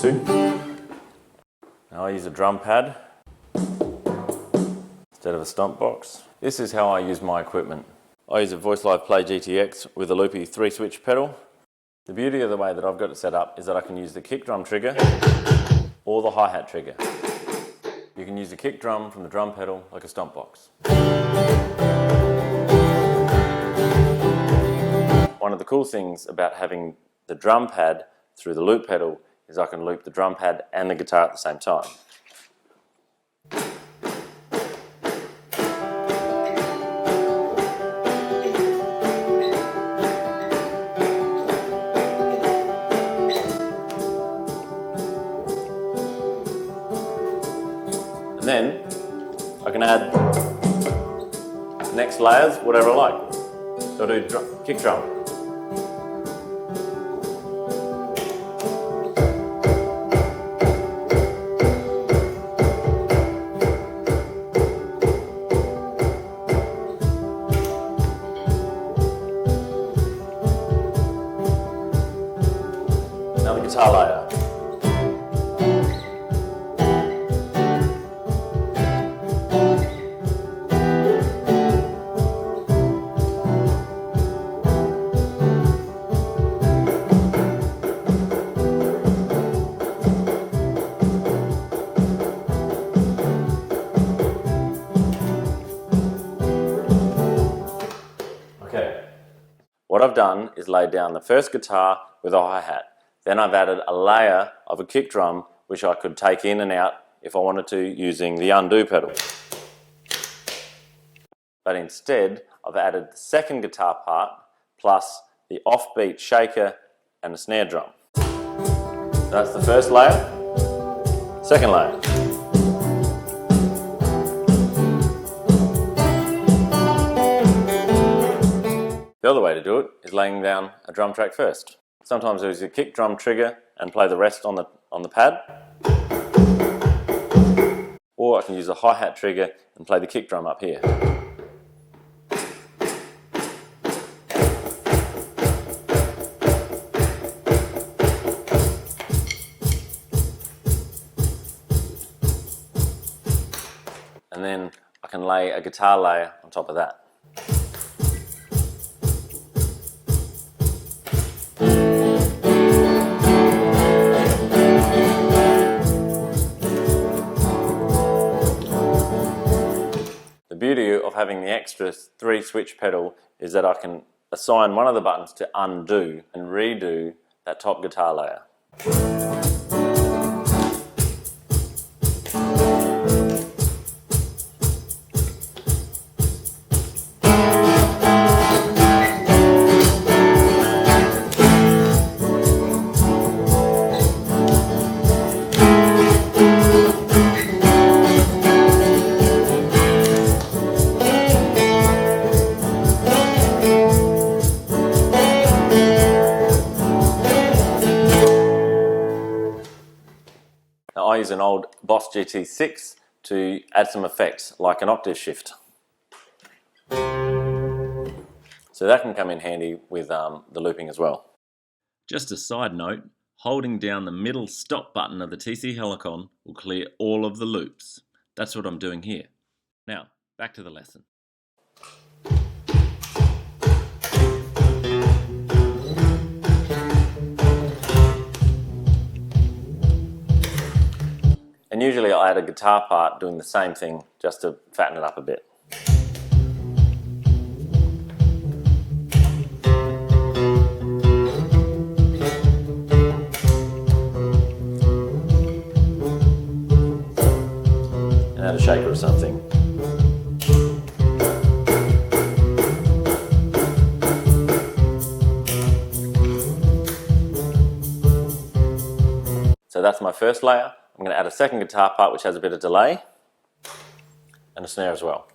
want to. Now I use a drum pad instead of a stomp box. This is how I use my equipment. I use a Voice Live Play GTX with a loopy 3-switch pedal. The beauty of the way that I've got it set up is that I can use the kick drum trigger or the hi-hat trigger. You can use the kick drum from the drum pedal like a stomp box. One of the cool things about having the drum pad through the loop pedal is I can loop the drum pad and the guitar at the same time. And then I can add next layers, whatever I like. So I'll do kick drum. Now the guitar layer. Okay, what I've done is laid down the first guitar with a hi-hat. Then I've added a layer of a kick drum which I could take in and out if I wanted to using the undo pedal. But instead I've added the second guitar part plus the offbeat shaker and a snare drum. That's the first layer. Second layer. The other way to do it is laying down a drum track first. Sometimes I use a kick drum trigger and play the rest on the pad. Or I can use a hi-hat trigger and play the kick drum up here. And then I can lay a guitar layer on top of that. The beauty of having the extra 3-switch pedal is that I can assign one of the buttons to undo and redo that top guitar layer. Now I use an old Boss GT6 to add some effects, like an octave shift. So that can come in handy with the looping as well. Just a side note, holding down the middle stop button of the TC-Helicon will clear all of the loops. That's what I'm doing here. Now, back to the lesson. And usually I'll add a guitar part doing the same thing just to fatten it up a bit. And add a shaker or something. So that's my first layer. I'm going to add a second guitar part which has a bit of delay and a snare as well.